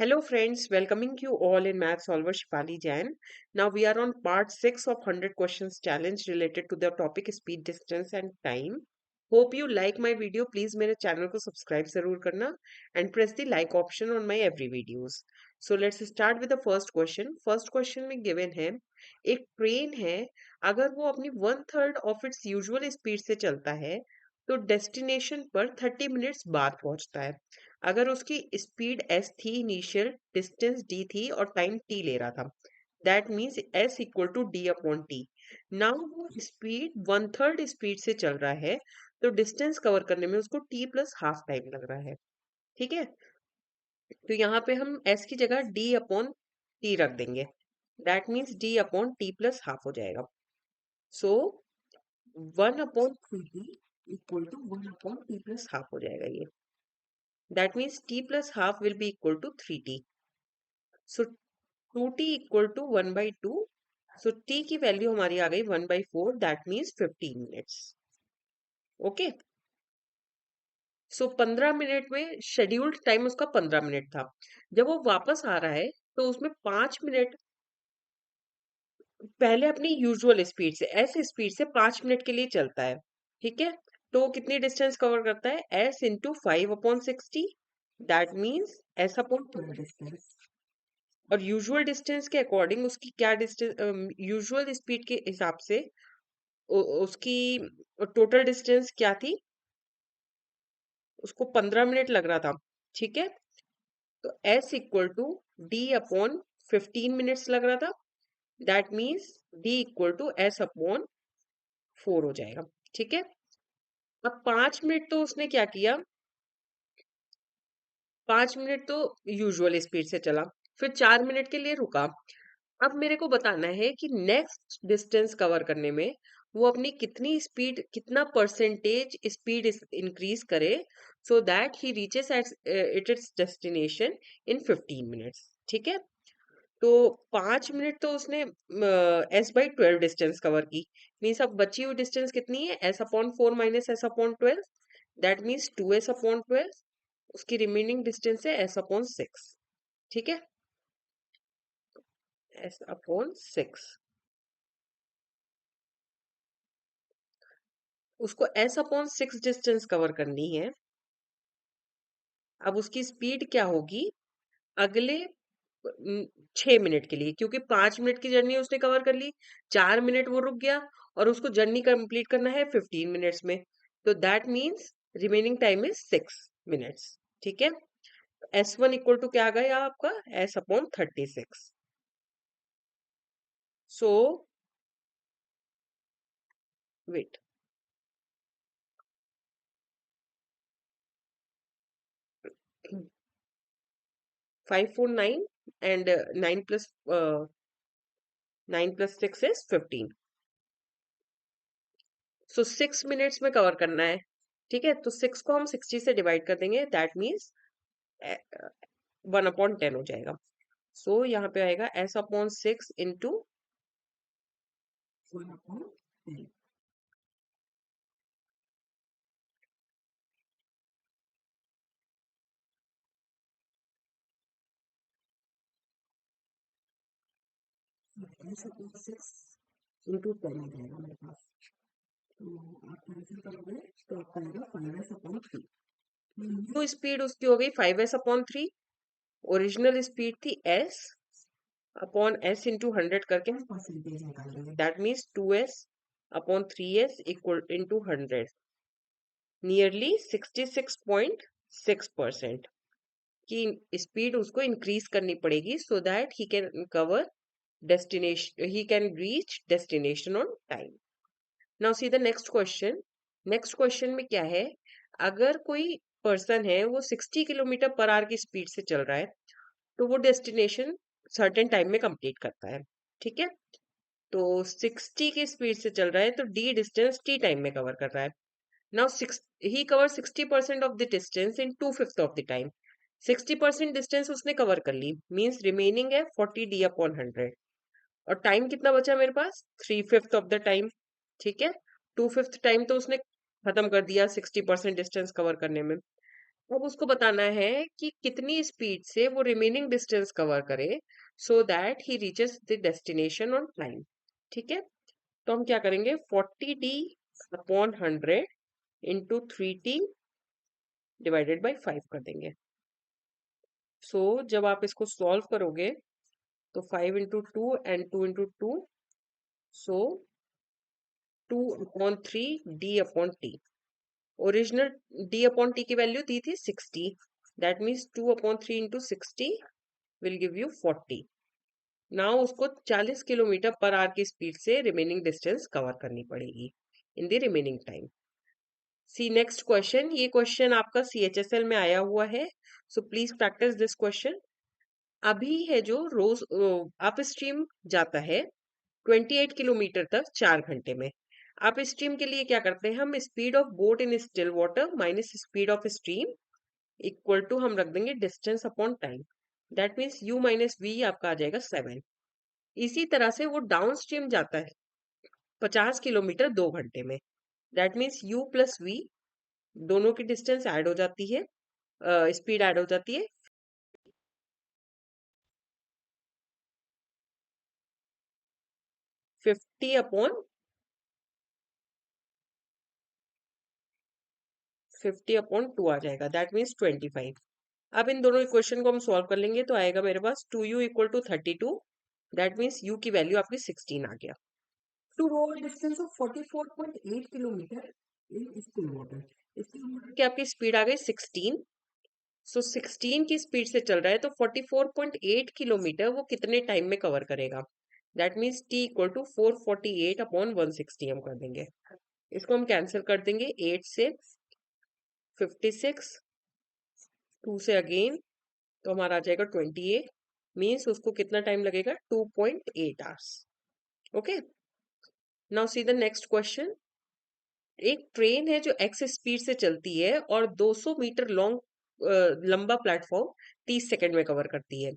Hello friends, welcoming you all in Math Solver Shifali Jain. Now we are on part 6 of 100 questions challenge related to the topic speed, distance and time. Hope you like my video. Please मेरे channel को subscribe जरूर करना and press the like option on my every videos. So let's start with the first question. First question में given है एक train है, अगर वो अपनी 1/3 of its usual speed से चलता है तो डेस्टिनेशन पर 30 मिनट्स बाद पहुंचता है। अगर उसकी स्पीड एस थी, इनिशियल डिस्टेंस डी थी और टाइम टी ले रहा था, that means S equal to D upon T. Now वो स्पीड 1/3 स्पीड से चल रहा है तो डिस्टेंस कवर करने में उसको टी प्लस हाफ टाइम लग रहा है। ठीक है, तो यहाँ पे हम एस की जगह डी अपॉन टी रख देंगे, that means D upon T plus half हो जाएगा। So 1/3 equal to 1/t plus half हो जाएगा ये। That means t plus half will be equal to 3t. So 2t equal to 1/2. So t की value हमारी आ गई 1/4, that means 15 minutes. Okay, so 15 minute में scheduled time उसका 15 minute था। जब वो वापस आ रहा है तो उसमें 5 मिनट पहले अपनी यूजुअल स्पीड से, एस स्पीड से 5 मिनट के लिए चलता है। ठीक है, तो वो कितनी डिस्टेंस कवर करता है? S into 5/60, that means S upon distance. और यूजुअल डिस्टेंस के अकॉर्डिंग उसकी क्या डिस्टेंस, यूजुअल स्पीड के हिसाब से उसकी टोटल डिस्टेंस क्या थी? उसको 15 मिनट लग रहा था। ठीक है, तो s equal to D upon 15 minutes लग रहा था, that means d equal to s upon 4 हो जाएगा। ठीक है, अब 5 मिनट तो उसने क्या किया, 5 मिनट तो यूजुअल स्पीड से चला, फिर 4 मिनट के लिए रुका। अब मेरे को बताना है कि नेक्स्ट डिस्टेंस कवर करने में वो अपनी कितनी स्पीड, कितना परसेंटेज स्पीड इंक्रीज करे so that he reaches at its destination in 15 minutes. ठीक है, तो 5 मिनट तो उसने s/12 डिस्टेंस कवर की, मीन्स अब बची हुई डिस्टेंस कितनी है? s/4 minus s/12, that means 2s/12। उसकी रिमेनिंग डिस्टेंस है s/6। ठीक है, s/6 उसको s/6 डिस्टेंस कवर करनी है। अब उसकी स्पीड क्या होगी अगले 6 मिनट के लिए, क्योंकि 5 मिनट की जर्नी उसने कवर कर ली, 4 मिनट वो रुक गया और उसको जर्नी कंप्लीट करना है 15 मिनट्स में, तो that means remaining time is 6 minutes. ठीक है, S1 इक्वल टू क्या आ गया आपका? s/36। So wait, 549 and 9 plus 6 is 15। So 6 minutes में कवर करना है। ठीक है, तो 6 को हम 60 से डिवाइड कर देंगे, दैट मीन्स 1/10 हो जाएगा। सो यहाँ पे आएगा s/6 इंटू 1/10। s/6 इंटू 10 हो जाएगा मेरे पास। तो आप कैंसिल करोगे तो आपका आएगा 5s/3। न्यू स्पीड उसकी हो गई 5s/3। ओरिजिनल स्पीड थी s अपॉन s इंटू 100 करके हम परसेंटेज निकालेंगे, that means 2s/3s equal into 100, nearly 66.6% की स्पीड उसको इंक्रीज करनी पड़ेगी so that he can cover destination, he can reach destination on time. Now see the next question. Next question में क्या है, अगर कोई पर्सन है वो 60 किलोमीटर पर आवर की स्पीड से चल रहा है तो वो डेस्टिनेशन सर्टेन टाइम में कंप्लीट करता है। ठीक है, तो 60 की स्पीड से चल रहा है तो डी डिस्टेंस टी टाइम में कवर कर रहा है। Now he cover 60% of the distance in 2/5 of the time. 60% distance उसने कवर कर ली, मीन्स रिमेनिंग है 40d/100। और टाइम कितना बचा मेरे पास? 3/5 ऑफ द टाइम। ठीक है, 2/5 टाइम तो उसने खत्म कर दिया 60% डिस्टेंस कवर करने में। अब उसको बताना है कि कितनी स्पीड से वो रिमेनिंग डिस्टेंस कवर करे so that he reaches the destination on time. ठीक है, तो हम क्या करेंगे, 40d upon 100 into 3t divided by 5 कर देंगे। सो जब आप इसको सॉल्व करोगे तो 5 into two and 2 into two, so 2/3 d/t। Original d/t की वैल्यू दी थी 60, that means 2/3 into 60 will give you 40। Now उसको 40 किलोमीटर पर आवर की स्पीड से रिमेनिंग डिस्टेंस कवर करनी पड़ेगी in the remaining time. See next question, ये question आपका CHSL में आया हुआ है, so please practice this question. अभी है जो रोज अप स्ट्रीम जाता है 28 किलोमीटर तक 4 घंटे में। अप स्ट्रीम के लिए क्या करते हैं हम, speed of boat in still water minus speed of stream equal to हम रख देंगे distance upon time, that means u minus V आपका आ जाएगा 7। इसी तरह से वो डाउन स्ट्रीम जाता है 50 किलोमीटर 2 घंटे में, that means u plus V, दोनों की डिस्टेंस ऐड हो जाती है, स्पीड ऐड हो जाती है 50 अपॉन 50/2 आ जाएगा, दैट मीन्स 25। अब इन दोनों इक्वेशन को हम सॉल्व कर लेंगे तो आएगा मेरे पास 2u equal to 32, that means u की वैल्यू आपकी 16 आ गया। To row distance of 44.8 kilometre in still water, still water की आपकी स्पीड आ गई 16, सो 16 की स्पीड से चल रहा है तो 44.8 किलोमीटर वो कितने टाइम में कवर करेगा, that means t equal to 448/160 हम कर देंगे। इसको हम कैंसिल कर देंगे, 8 से 56, 2 से अगेन, तो हमारा आ जाएगा 28, मीन्स उसको कितना टाइम लगेगा, 2.8 hours. Okay, now see the next question. एक ट्रेन है जो x स्पीड से चलती है और 200 मीटर लॉन्ग लंबा प्लेटफॉर्म 30 सेकंड में कवर करती है।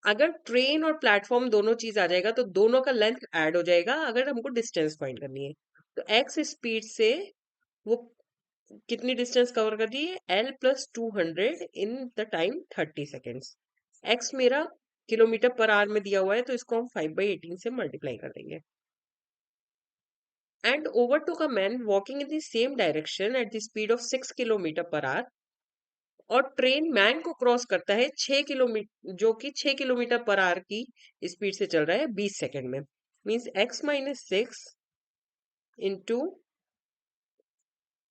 अगर ट्रेन और प्लेटफॉर्म दोनों चीज आ जाएगा तो दोनों का लेंथ ऐड हो जाएगा अगर हमको डिस्टेंस फाइंड करनी है। तो x स्पीड से वो कितनी डिस्टेंस कवर कर रही है, L+200 in the time 30 seconds. x मेरा किलोमीटर पर आवर में दिया हुआ है तो इसको हम 5/18 से मल्टीप्लाई कर देंगे। And overtook a man walking in the same direction at the speed of 6 kilometre per hour, और ट्रेन मैन को क्रॉस करता है 6 किलोमीटर, जो कि 6 किलोमीटर पर आवर की स्पीड से चल रहा है 20 सेकेंड में, means x-6 into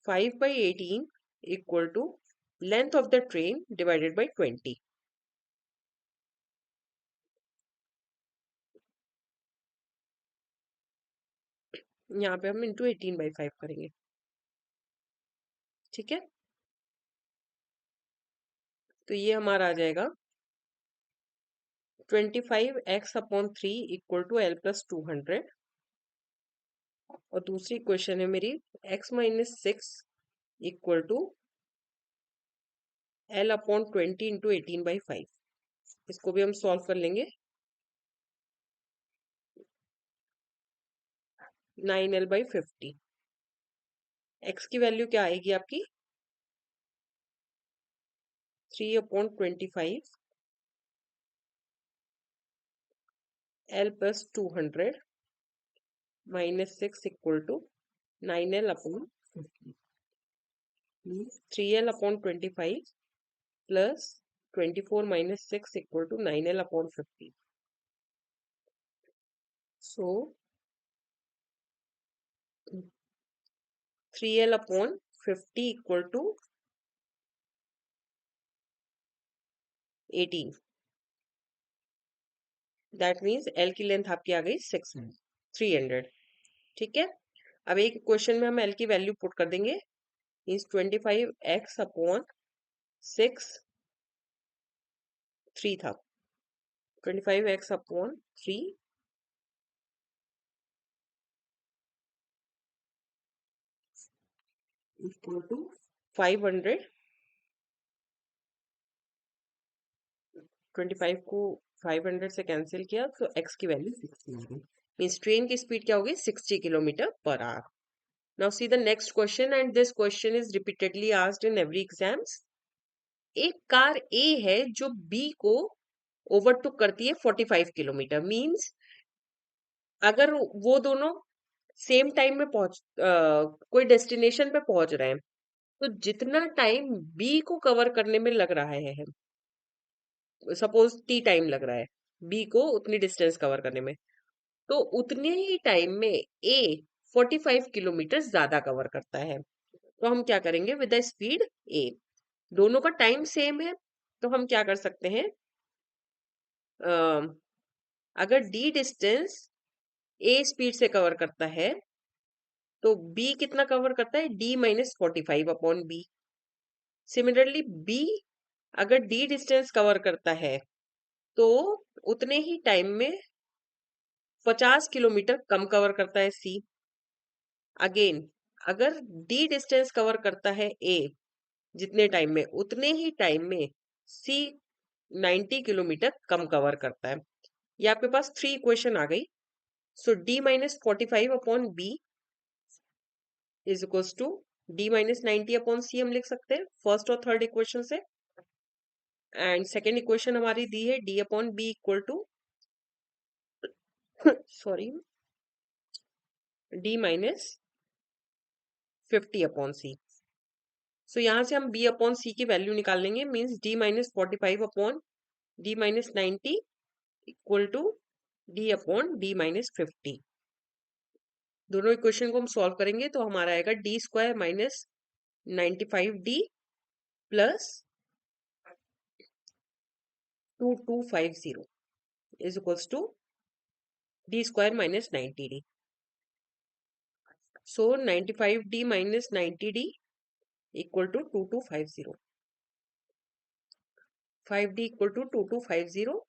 5/18 equal to length of the train divided by 20। यहाँ पे हम इंटू 18/5 करेंगे। ठीक है, तो ये हमारा आ जाएगा 25x/3 इक्वल टू L+200, और दूसरी क्वेश्चन है मेरी x-6 equal to L/20 into 18/5। इसको भी हम सॉल्व कर लेंगे, 9L/50। x की वैल्यू क्या आएगी आपकी, 3/25 L+200 -6 equal to 9L/50, 3L/25 plus 24 - 6 equal to 9L/50। So 3L/50 equal to 18, that means L की लेंथ आपकी आ गई 300। ठीक है, अब एक क्वेश्चन में हम L की वैल्यू पुट कर देंगे, मीन्स 25x/6 3 था, 25x/3 इक्वल टू 500, 25 को 500 से कैंसिल किया तो x की वैल्यू 60 आ गई, मीन्स ट्रेन की स्पीड क्या होगी, 60 kilometre per hour. Now see the next question, and this question is repeatedly asked in every exams. एक कार ए है जो बी को ओवरटेक करती है 45 किलोमीटर। मींस अगर वो दोनों सेम टाइम में कोई डेस्टिनेशन पे पहुंच रहे हैं, तो जितना टाइम बी को कवर करने में लग रहा है, सपोज टी टाइम लग रहा है बी को उतनी डिस्टेंस कवर करने में, तो उतने ही टाइम में ए 45 किलोमीटर ज्यादा कवर करता है। तो हम क्या करेंगे विद द स्पीड ए, दोनों का टाइम सेम है, तो हम क्या कर सकते हैं, अ, अगर डी डिस्टेंस ए स्पीड से कवर करता है, तो बी कितना कवर करता है, D-45/B। सिमिलरली बी अगर डी डिस्टेंस कवर करता है, तो उतने ही टाइम में 50 किलोमीटर कम कवर करता है सी। अगेन अगर डी डिस्टेंस कवर करता है ए जितने टाइम में, उतने ही टाइम में सी 90 किलोमीटर कम कवर करता है। ये आपके पास 3 इक्वेशन आ गई। सो D-45/B is equals to D-90/C हम लिख सकते हैं फर्स्ट और थर्ड इक्वेशन से। एंड सेकेंड इक्वेशन हमारी दी है D/B equal to sorry D-50/C। सो यहाँ से हम B/C की वैल्यू निकाल लेंगे। Means D-45/D-90 equal to D/D-50। दोनों इक्वेशन को हम सॉल्व करेंगे तो हमारा आएगा D² - 95D plus 2250 is equals to D² - 90D। So 95D - 90D equal to 2250, 5D equal to 2250,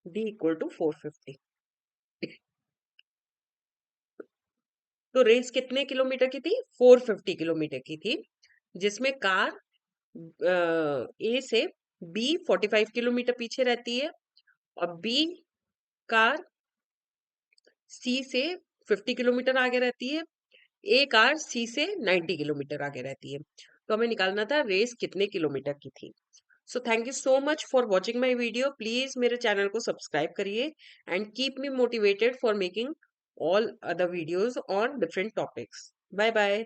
D equal to 450। तो रेस कितने किलोमीटर की थी, 450 किलोमीटर की थी, जिसमें कार ए से बी 45 किलोमीटर पीछे रहती है, और बी कार सी से 50 किलोमीटर आगे रहती है, ए कार सी से 90 किलोमीटर आगे रहती है। तो हमें निकालना था रेस कितने किलोमीटर की थी। So thank you so much for watching my video. Please मेरे चैनल को सब्सक्राइब करिए and keep me motivated for making all other videos on different topics. Bye bye.